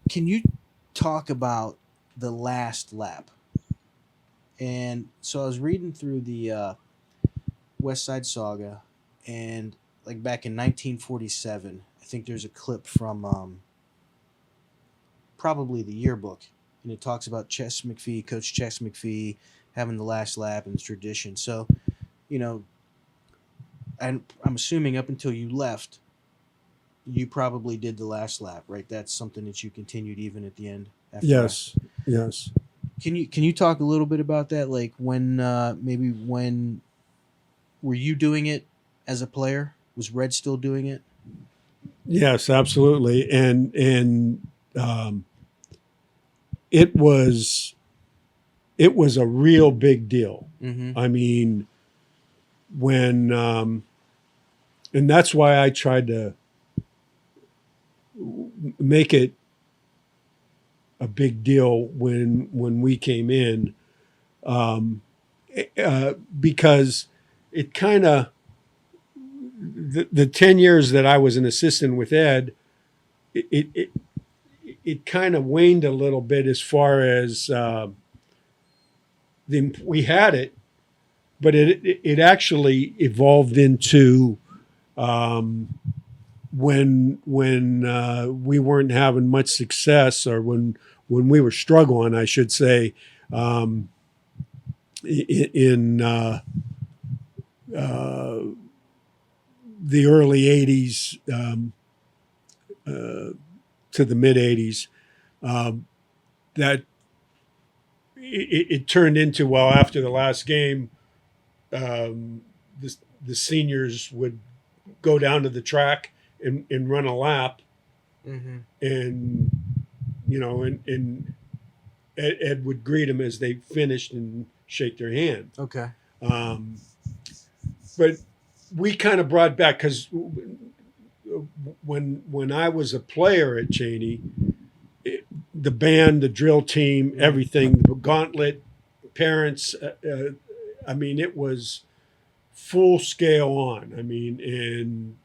Can you talk about the last lap? And so I was reading through the West Side Saga, and like back in 1947, I think there's a clip from probably the yearbook, and it talks about Chess McFee, Coach Chess McFee, having the last lap and tradition. So, you know, and I'm assuming up until you left, you probably did the last lap, right? That's something that you continued even at the end after that. Yes, yes, Can you talk a little bit about that? Like when maybe when were you doing it as a player? Was Red still doing it? yes, absolutely. And um, it was it was a real big deal. Mm-hmm. I mean, when and that's why I tried to make it a big deal when we came in, um, because it kind of the 10 years that I was an assistant with Ed, it it, it kind of waned a little bit as far as we had it, but it actually evolved into um, when we weren't having much success, or when we were struggling, I should say, um, in uh, the early '80s, to the mid '80s, um, that it turned into, well, after the last game, um, the seniors would go down to the track and run a lap, Mm-hmm. and and Ed would greet them as they finished and shake their hand. Okay. Um, but we kind of brought back, because when I was a player at Chaney, the band, the drill team, everything, the gauntlet, parents, I mean, it was full scale on. I mean, and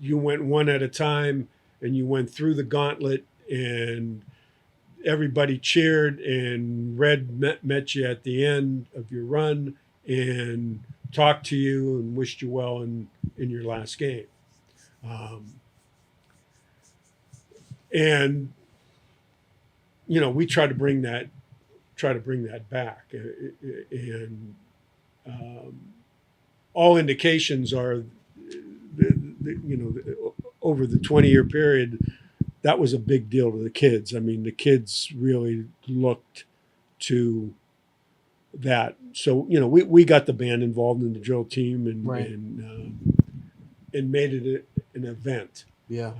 you went one at a time, and you went through the gauntlet, and everybody cheered, and Red met you at the end of your run and talked to you and wished you well in your last game. Um, and we try to bring that back, and um, all indications are, over the 20-year period, that was a big deal to the kids. I mean, the kids really looked to that. So we got the band involved in the drill team, and Right. and made it an event. Yeah.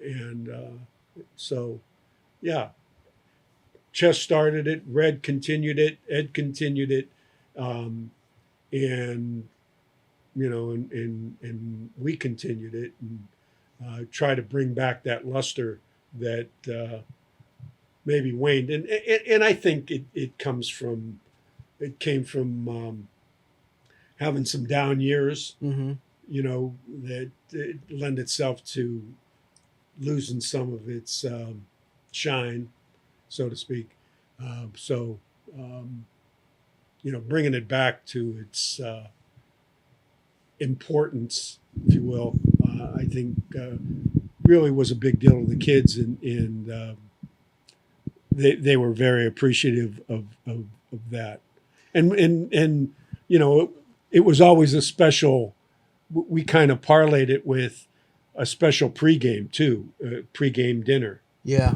And so, yeah, Chess started it, Red continued it, Ed continued it, um, and and we continued it, and try to bring back that luster that maybe waned. And I think it came from having some down years, Mm-hmm. that it lend itself to losing some of its shine, so to speak. So, bringing it back to its importance, if you will, I think really was a big deal to the kids, and they were very appreciative of that. And it was always a special. We kind of parlayed it with a special pregame too, pregame dinner. Yeah.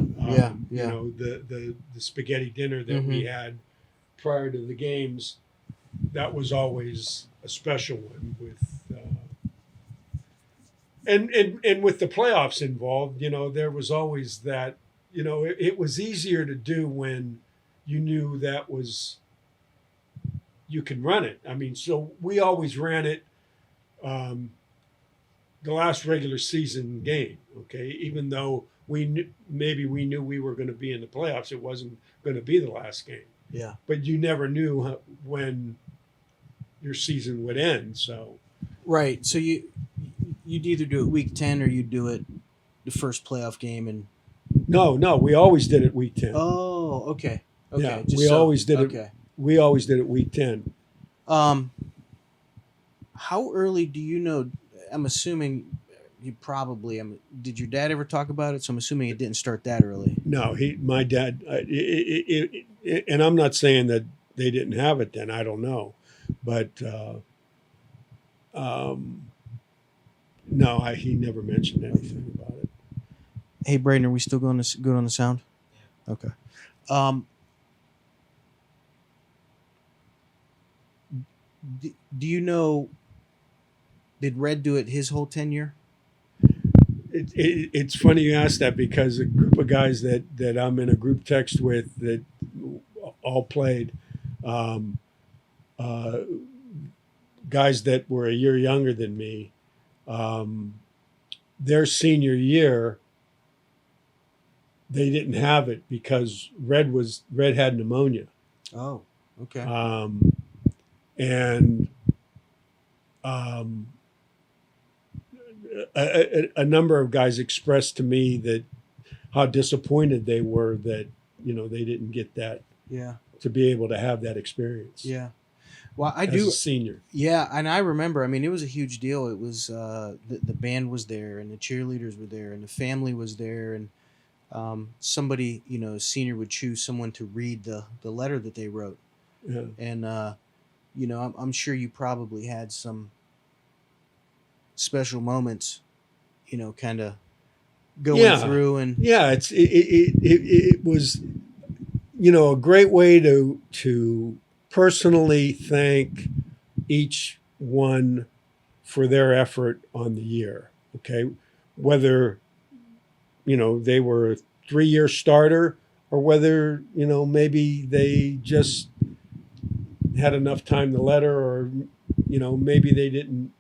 Yeah. The spaghetti dinner that Mm-hmm. we had prior to the games, that was always a special one, with and with the playoffs involved. There was always that. It was easier to do when you knew that was you can run it. I mean, so we always ran it. Um, the last regular season game, okay, even though maybe we knew we were going to be in the playoffs, it wasn't going to be the last game. Yeah. But you never knew when your season would end. So Right. So you'd either do it week 10 or you'd do it the first playoff game in No, we always did it week 10. Oh, okay. Okay. Yeah, just we so- always did it. Okay. We always did it week 10. How early do you know? I'm assuming you probably. Did your dad ever talk about it? So I'm assuming it didn't start that early. No, my dad, and I'm not saying that they didn't have it then. I don't know, but no, he never mentioned anything about it. Hey, Braden, are we still going to good on the sound? Okay. Do you know? Did Red do it his whole tenure? It's funny you ask that because a group of guys that I'm in a group text with that all played, guys that were a year younger than me, their senior year, they didn't have it because Red had pneumonia. Oh, okay. And a number of guys expressed to me that how disappointed they were that they didn't get that Yeah. to be able to have that experience. Yeah. Well, I as do. a senior. Yeah, and I remember. I mean, it was a huge deal. It was the band was there, and the cheerleaders were there, and the family was there, and somebody, a senior would choose someone to read the letter that they wrote, Yeah. and I'm sure you probably had some special moments, kind of going through and Yeah, it was a great way to personally thank each one for their effort on the year. Okay, whether they were a 3-year starter or whether maybe they just had enough time to letter, or maybe they didn't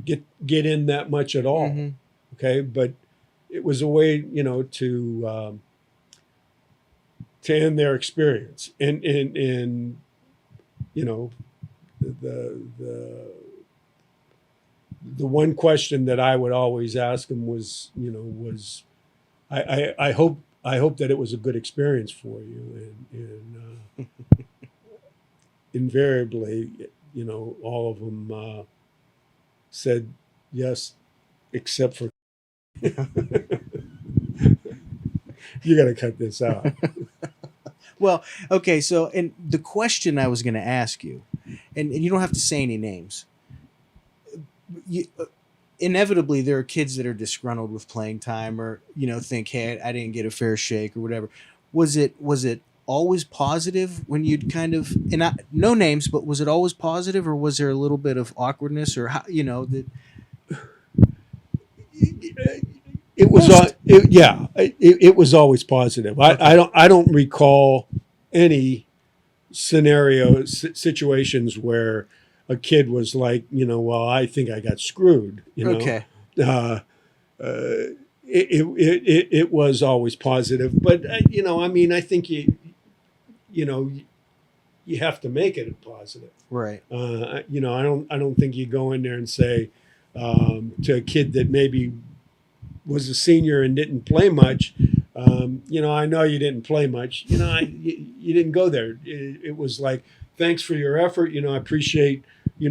get in that much at all. Mm-hmm. Okay, but it was a way to end their experience, and the one question that I would always ask them was I hope that it was a good experience for you, and invariably all of them said yes, except for you got to cut this out. Well, okay. So, and the question I was going to ask you, and you don't have to say any names. Inevitably, there are kids that are disgruntled with playing time, or think, "Hey, I didn't get a fair shake," or whatever. Was it always positive when you'd kind of, and no names, but was it always positive, or was there a little bit of awkwardness, or how that? It was it was always positive. Okay. I don't recall any situations where a kid was like, well, I think I got screwed. Okay. It was always positive, but I think you have to make it a positive. Right. I don't think you go in there and say to a kid that maybe was a senior and didn't play much, I know you didn't play much. You didn't go there. It was like, thanks for your effort. I appreciate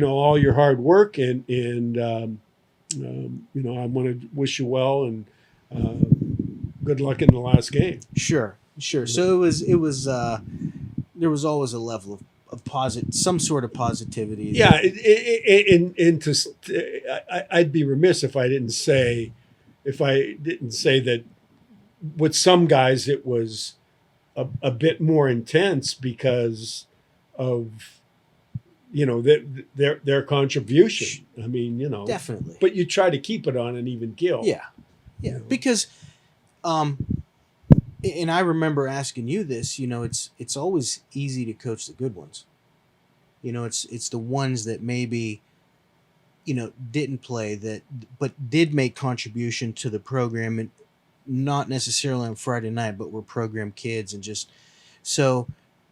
all your hard work, and I want to wish you well and good luck in the last game. Sure. So it was there was always a level of some sort of positivity. Yeah, I'd be remiss if I didn't say that with some guys it was a bit more intense because of their contribution. I mean, definitely. But you try to keep it on an even keel. Yeah. Because, and I remember asking you this. It's always easy to coach the good ones. It's the ones that maybe didn't play but did make contribution to the program, and not necessarily on Friday night, but were program kids, and just so,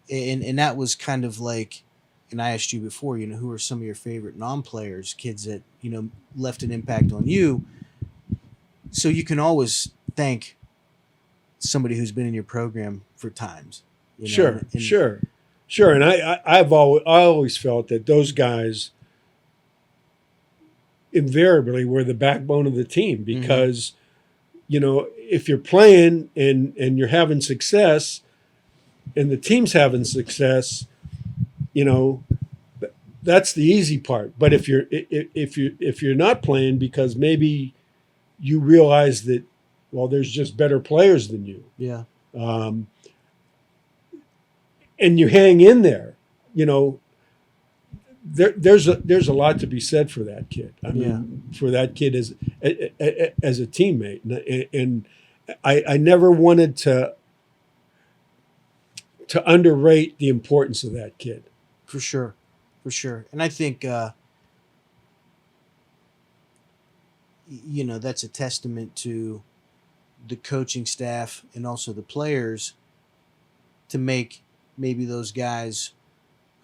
and that was kind of like, and I asked you before, who are some of your favorite non-players, kids that left an impact on you. So you can always thank somebody who's been in your program for times. Sure, and sure. And I always felt that those guys invariably were the backbone of the team because, if you're playing and you're having success and the team's having success, that's the easy part. But if you're not playing because maybe you realize that, well, there's just better players than you. Yeah. And you hang in there, there's a lot to be said for that kid. I mean, for that kid as a teammate, and I never wanted to underrate the importance of that kid. For sure, and I think that's a testament to the coaching staff and also the players to make maybe those guys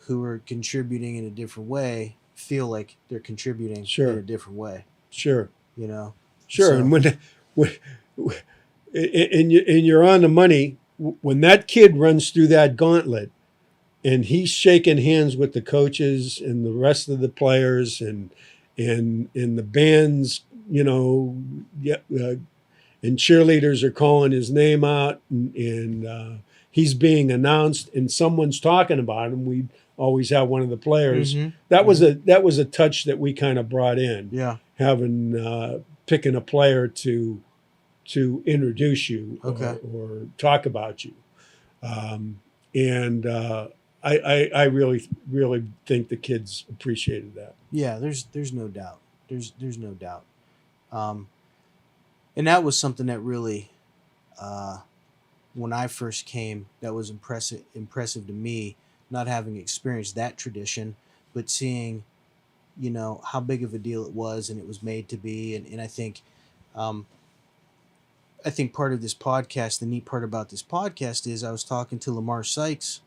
who are contributing in a different way feel like they're contributing in a different way. Sure. Sure. So, and when you're on the money, when that kid runs through that gauntlet and he's shaking hands with the coaches and the rest of the players and the bands, and cheerleaders are calling his name out and he's being announced and someone's talking about him, we always have one of the players. That was a touch that we kind of brought in. Yeah. Having picking a player to introduce you or talk about you. I really think the kids appreciated that. Yeah, there's no doubt. There's no doubt. And that was something that really, when I first came, that was impressive to me, not having experienced that tradition, but seeing, how big of a deal it was and it was made to be. And I think part of this podcast, the neat part about this podcast is I was talking to Lamar Sykes,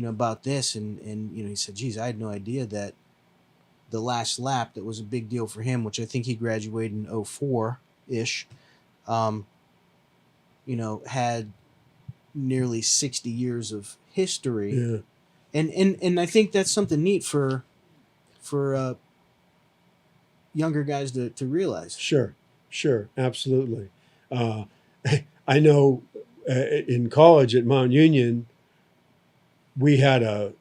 about this and he said, geez, I had no idea that the last lap that was a big deal for him, which I think he graduated in 2004-ish, had nearly 60 years of history. Yeah. And I think that's something neat for younger guys to realize. Sure, absolutely. I know in college at Mount Union, we had a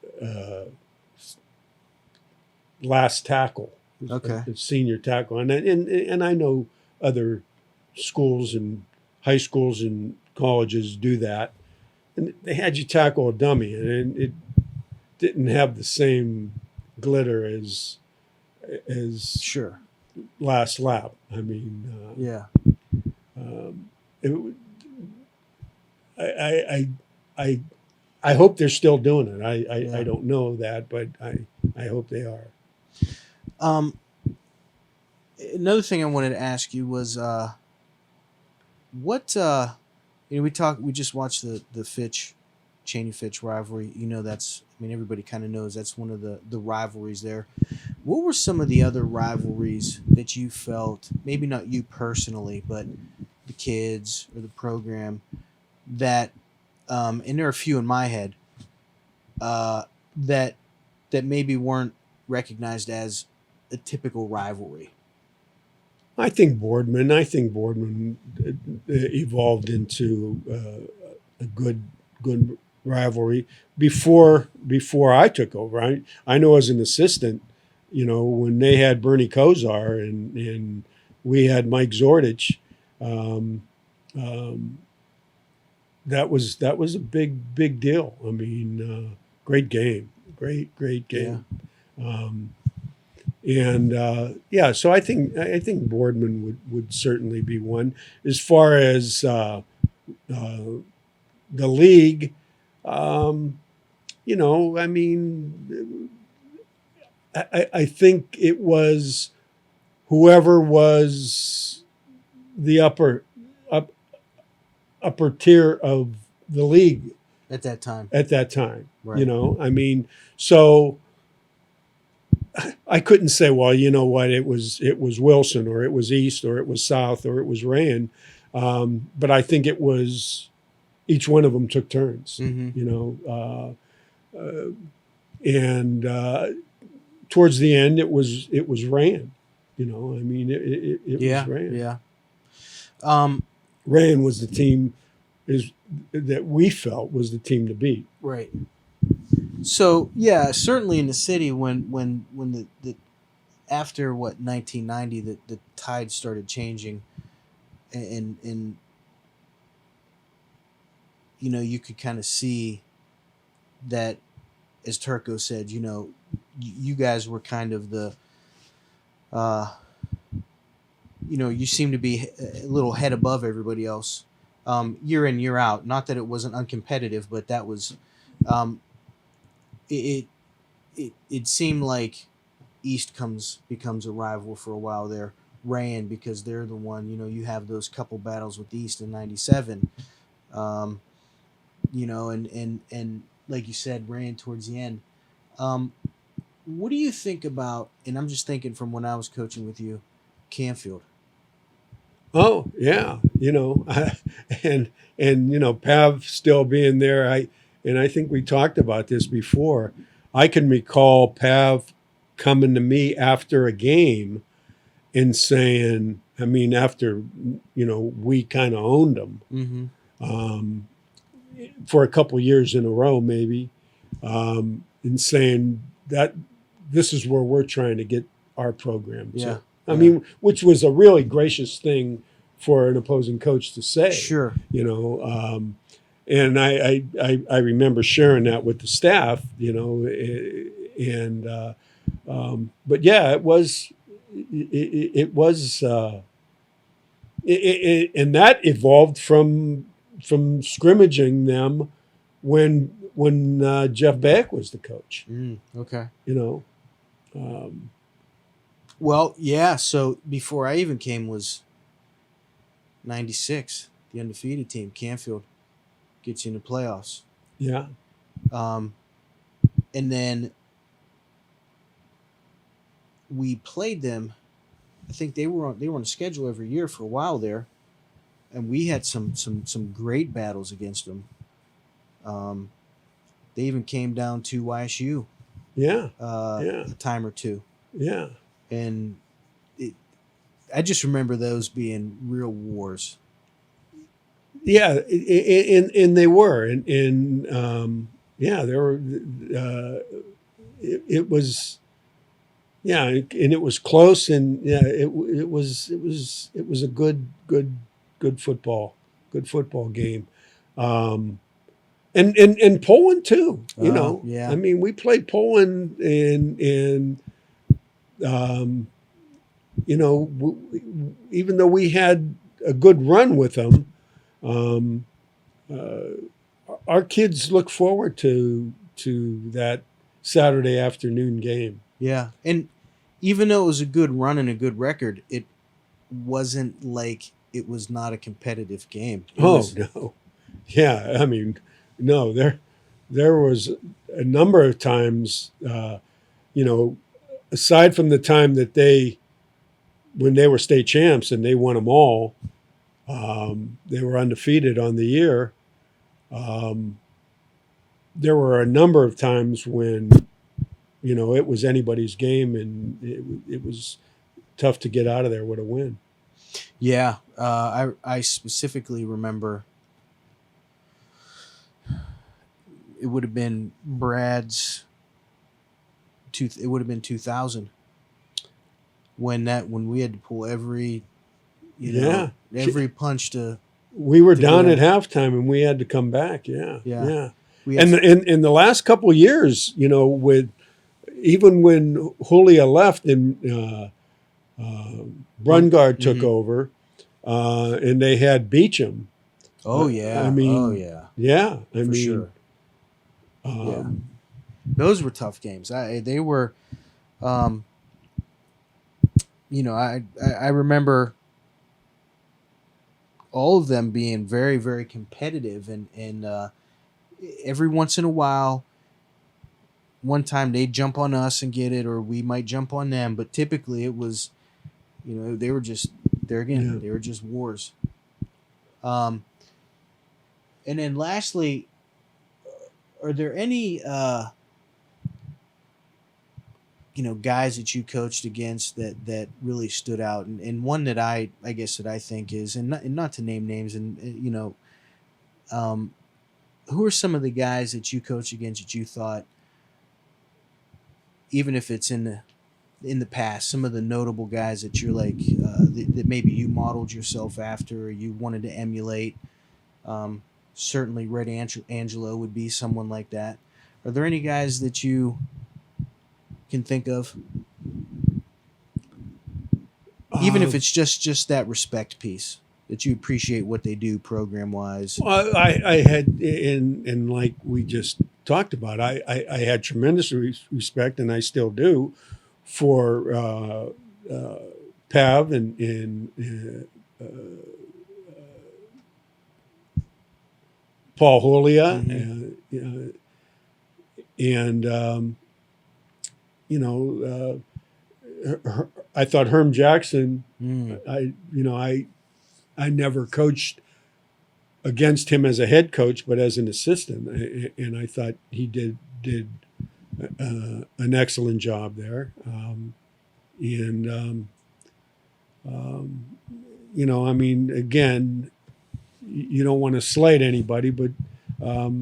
last tackle, a senior tackle, and I know other schools and high schools and colleges do that, and they had you tackle a dummy, and it didn't have the same glitter as sure last lap. I mean, I hope they're still doing it. I don't know that, but I hope they are. Another thing I wanted to ask you was what we just watched the Chaney Fitch rivalry. Everybody kind of knows that's one of the rivalries there. What were some of the other rivalries that you felt, maybe not you personally, but the kids or the program, that and there are a few in my head that maybe weren't recognized as a typical rivalry? I think Boardman evolved into a good rivalry before I took over. I know as an assistant, when they had Bernie Kozar and we had Mike Zordich, that was a big deal. I mean, great game, great game. Yeah. So I think Boardman would certainly be one. As far as the league, I mean, I think it was whoever was the upper tier of the league at that time. Right. I mean, so I couldn't say, well, you know what, it was Wilson or it was East or it was South or it was Rand. But I think it was each one of them took turns, Mm-hmm. you know, and towards the end it was ran, you know, I mean it was Yeah. ran. Yeah. Um, Ran was the team is that we felt was the team to beat. right. So yeah, certainly in the city when the after what 1990 the tide started changing, and you know you could kind of see that, as Turco said, you know, you guys were kind of the uh, you know, you seem to be a little head above everybody else, year in year out. Not that it wasn't uncompetitive, but that was um, it, it seemed like East becomes a rival for a while there. Ran because they're the one, you know, you have those couple battles with East in '97, um, you know, and like you said, ran towards the end. Um, what do you think about? And I'm just thinking from when I was coaching with you, Canfield. Oh yeah, you know, and you know, Pav still being there. I think we talked about this before. I can recall Pav coming to me after a game and saying, I mean, after you know we kind of owned them Mm-hmm. um, for a couple years in a row, maybe, and saying that this is where we're trying to get our program Yeah. to. I Yeah. mean, which was a really gracious thing for an opposing coach to say, Sure. you know. And I remember sharing that with the staff, you know, and but yeah, it was and that evolved from scrimmaging them when Jeff Beck was the coach, Okay. you know. Um, Well, yeah. So before I even came was '96, the undefeated team. Canfield gets you in the playoffs, yeah, um, and then we played them. I think they were on the schedule every year for a while there, and we had some great battles against them. Um, they even came down to YSU yeah, yeah, a time or two, yeah. and it, I just remember those being real wars. Yeah, and they were, and yeah, there were. It was, yeah, and it was close, and yeah, it was a good football game, um, and Poland too. You know, I Yeah. mean, we played Poland, and um, you know, even though we had a good run with them. Um, our kids look forward to that Saturday afternoon game. Yeah. And even though it was a good run and a good record, it wasn't like it was not a competitive game. It Oh was no, yeah. I mean, no. There was a number of times, you know, aside from the time that when they were state champs and they won them all, they were undefeated on the year. Um, there were a number of times when you know it was anybody's game and it was tough to get out of there with a win. yeah. I specifically remember it would have been Brad's it would have been 2000 when we had to pull every Yeah, every punch to we were to down get at in. halftime and we had to come back. Yeah, Yeah. yeah. We And had in the last couple of years, you know, with even when Julia left and Brungard took Mhm. over, and they had Beecham. Oh I yeah. Oh mean, yeah. yeah, I For mean, sure. Yeah. Those were tough games. They were um I remember all of them being very very competitive, and every once in a while one time they'd jump on us and get it, or we might jump on them, but typically it was, they were just there again, yeah. they were just wars. um And then lastly, are there any guys that you coached against that really stood out? And one that I guess that I think is, and not to name names, and um, who are some of the guys that you coached against that you thought, even if it's in the past, some of the notable guys that you're like that maybe you modeled yourself after or you wanted to emulate? Um, Certainly, Red Angelo would be someone like that. Are there any guys that you can think of, even if it's just that respect piece, that you appreciate what they do program wise? Well, I had in like we just talked about. I had tremendous respect, and I still do, for Pav and Paul Holia, Mm-hmm. and I thought Herm Jackson. Mm. I never coached against him as a head coach, but as an assistant, and I thought he did an excellent job there. I mean, again, you don't want to slight anybody, but there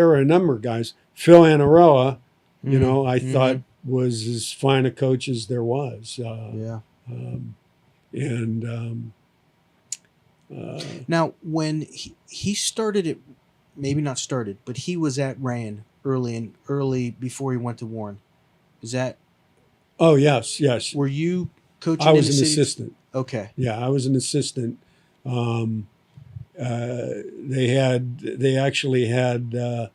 were a number of guys. Phil Anarella, I thought was as fine a coach as there was. Yeah. And Now, when he started it, maybe not started, but he was at Rand early before he went to Warren. Is that? Oh yes. Were you coaching? I in was the an city? assistant. Okay. Yeah, I was an assistant. They actually had a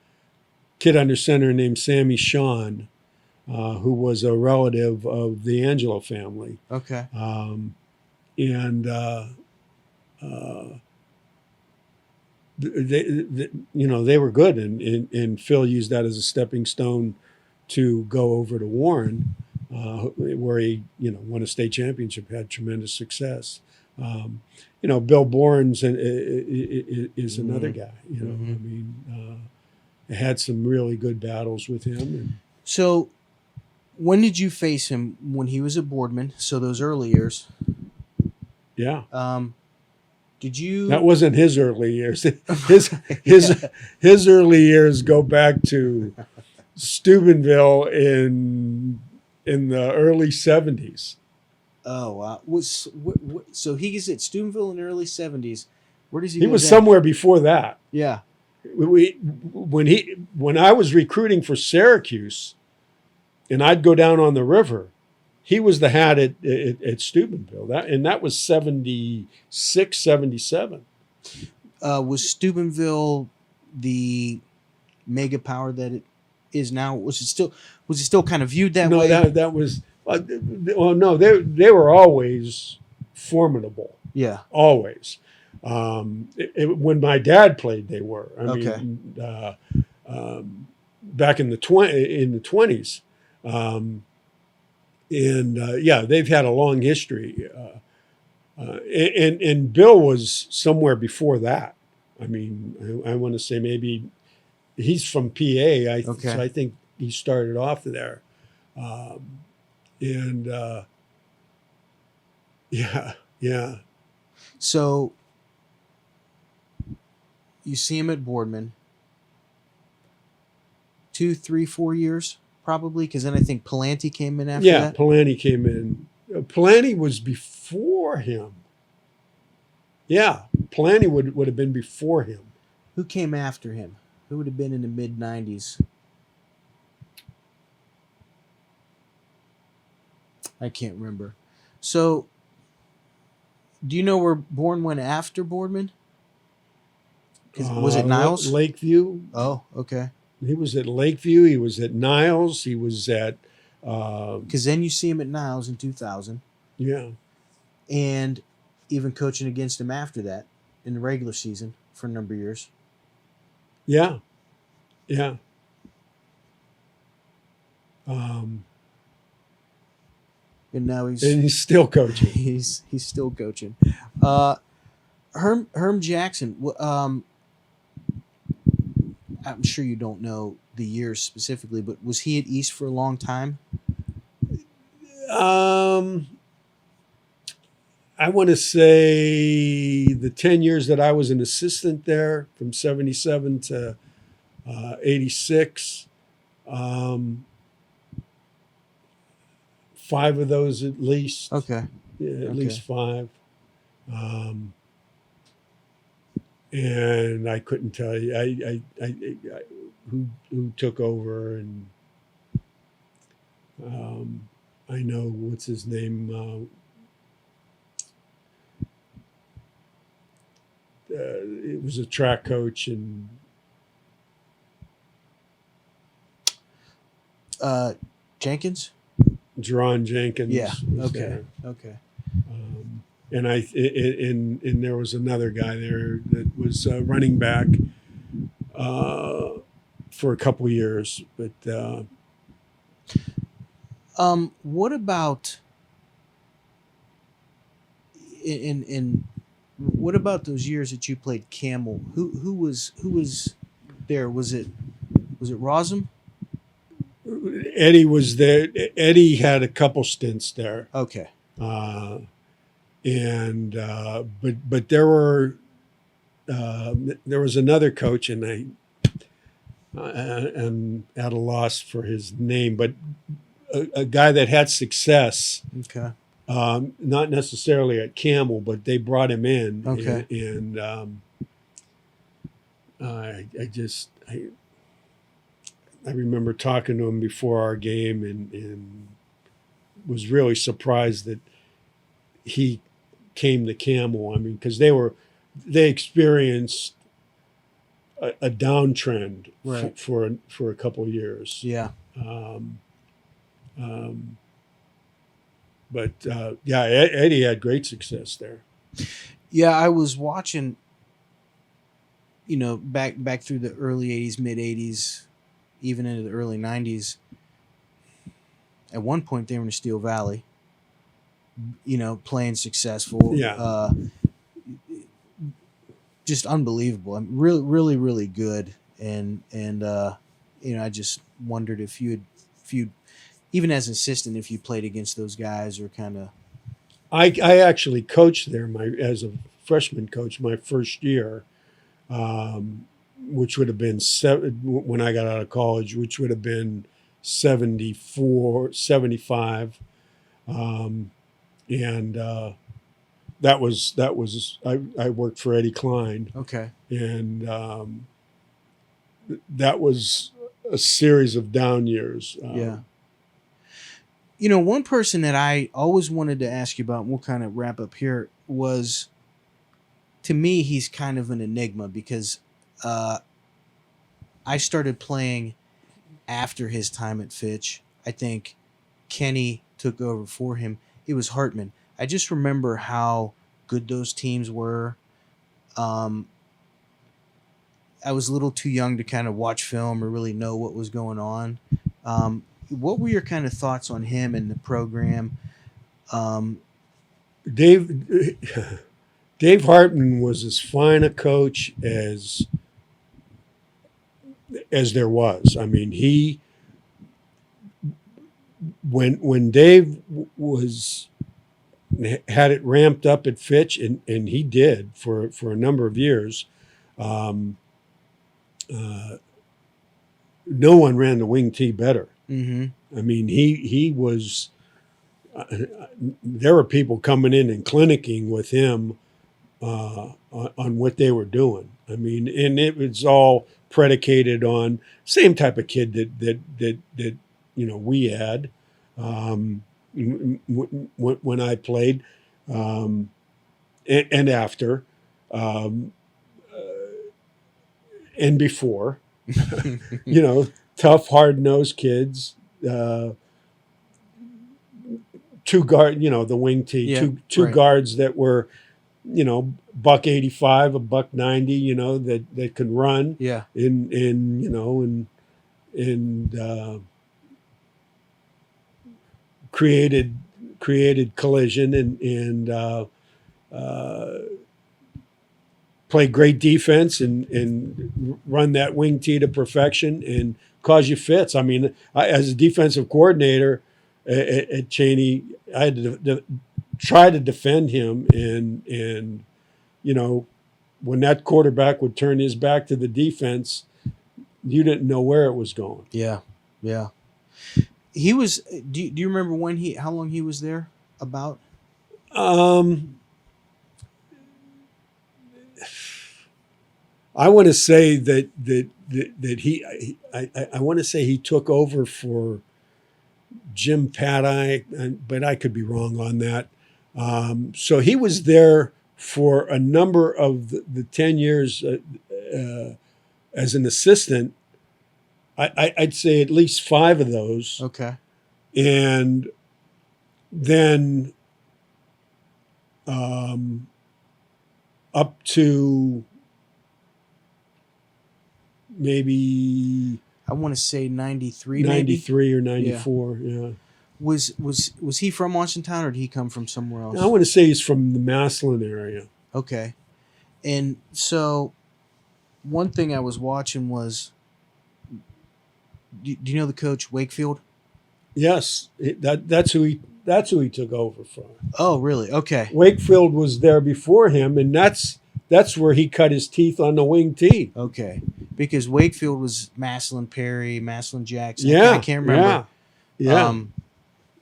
kid under center named Sammy Sean, who was a relative of the Angelo family. Okay. And they were good, and Phil used that as a stepping stone to go over to Warren, where he won a state championship, had tremendous success. Bill Bournes is another guy. I mean, had some really good battles with him. So, when did you face him? When he was at Boardman? So those early years. Yeah. Did you? That wasn't his early years. His early years go back to Steubenville in the early 70s. Oh wow! So he's at Steubenville in the early 70s. Where does he? He go was then? somewhere before that. Yeah. When I was recruiting for Syracuse, and I'd go down on the river, he was the hat at Steubenville. That was 76, 77. Was Steubenville the mega power that it is now? Was it still kind of viewed that way? No, that was. No, they were always formidable. Yeah. Always. When my dad played, they were. I mean, back in the 20s. They've had a long history. And Bill was somewhere before that. I mean, I want to say maybe he's from PA. So I think he started off there. Yeah. So you see him at Boardman 2, 3, 4 years probably, because then I think Palante came in after that. Yeah, Palante came in. Palante was before him. Yeah, Palante would have been before him. Who came after him? Who would have been in the mid 90s? I can't remember. So, do you know where Bourne went after Boardman? Was it Niles? Lakeview. Oh, okay. He was at Lakeview. He was at Niles. He was at... Because then you see him at Niles in 2000. Yeah. And even coaching against him after that in the regular season for a number of years. Yeah. And now he's still coaching. He's still coaching. Herm Jackson. I'm sure you don't know the years specifically, but was he at East for a long time? Um, I want to say the 10 years that I was an assistant there, from 77 to 86. Um, 5 of those at least. Okay. Yeah, at Okay. least 5. Um, and I couldn't tell you who took over, and I know what's his name. It was a track coach, and Jenkins. Ron Jenkins. Yeah. Was Okay. there. Okay. And there was another guy there that was running back for a couple years, but What about in what about those years that you played Camel? Who was there? Was it Rosum? Eddie was there. Eddie had a couple stints there, Okay. and but there was another coach, and I'm at a loss for his name, but a guy that had success. Okay. Not necessarily at Camel, but they brought him in. Okay. And I remember talking to him before our game, and was really surprised that he came to Camel. I mean, because they experienced a downtrend Right. for a couple of years. Yeah. But yeah, Eddie had great success there. Yeah, I was watching. Back through the early '80s, mid '80s, even into the early '90s. At one point, they were in Steel Valley. Playing successful. Yeah. Just unbelievable. I'm really, really, really good. And I just wondered if you even as an assistant, if you played against those guys or kind of. I actually coached there as a freshman coach my first year, which would have been when I got out of college, which would have been 74, 75. And that was I worked for Eddie Klein. Okay. And that was a series of down years. Yeah. One person that I always wanted to ask you about, and we'll kind of wrap up here, was, to me, he's kind of an enigma because I started playing after his time at Fitch. I think Kenny took over for him. It was Hartman. I just remember how good those teams were. I was a little too young to kind of watch film or really know what was going on. What were your kind of thoughts on him and the program? Dave Hartman was as fine a coach as there was. I mean, when Dave had it ramped up at Fitch, and he did for a number of years. No one ran the wing tee better. Mm-hmm. I mean, he was. There were people coming in and clinicking with him on what they were doing. I mean, and it was all predicated on same type of kid that we had when I played and after and before. Tough, hard-nosed kids. Two guard, the wing tee, Yeah, two right. guards that were, $185, $190, that could run. Yeah. And created collision and play great defense and run that wing tee to perfection and cause you fits. I mean, as a defensive coordinator at Chaney, I had to try to defend him, and when that quarterback would turn his back to the defense, you didn't know where it was going. Yeah, yeah. He was. Do you remember how long he was there? About. I want to say that he. I want to say he took over for Jim Paddy, but I could be wrong on that. So he was there for a number of the 10 years as an assistant. I'd say at least 5 of those. Okay. And then up to maybe I want to say 93, 93 or 94. Yeah. Was he from Washington, or did he come from somewhere else? I want to say he's from the Massillon area. Okay. And so one thing I was watching was, do you know the coach Wakefield? Yes, that's who he took over from. Oh, really? Okay. Wakefield was there before him, and that's where he cut his teeth on the wing tee. Okay. Because Wakefield was Massillon Perry, Massillon Jackson. Yeah, I can't remember. Yeah.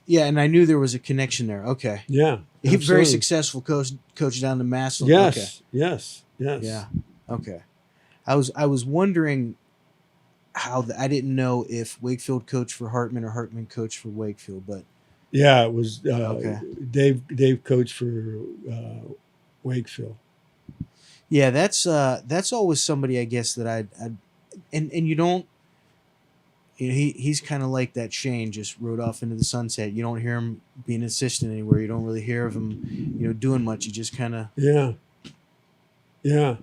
Yeah, and I knew there was a connection there. Okay. Yeah. He was very successful coach down to Massillon. Yes. Okay. Yes. Yeah. Okay. I was wondering how I didn't know if Wakefield coached for Hartman or Hartman coached for Wakefield, but yeah, it was okay. Dave coached for Wakefield. Yeah, that's always somebody I guess that I'd and you don't, he's kind of like that Shane, just rode off into the sunset. You don't hear him being an assistant anywhere. You don't really hear of him, doing much. You just kind of yeah,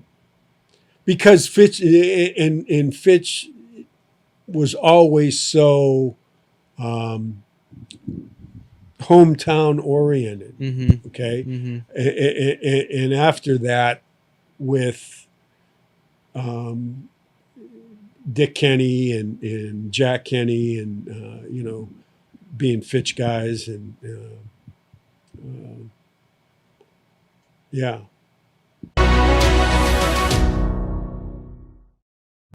because Fitch and Fitch was always so hometown oriented. Mm-hmm. Okay, Mm-hmm. and after that, with Dick Kenny and Jack Kenny and being Fitch guys and yeah.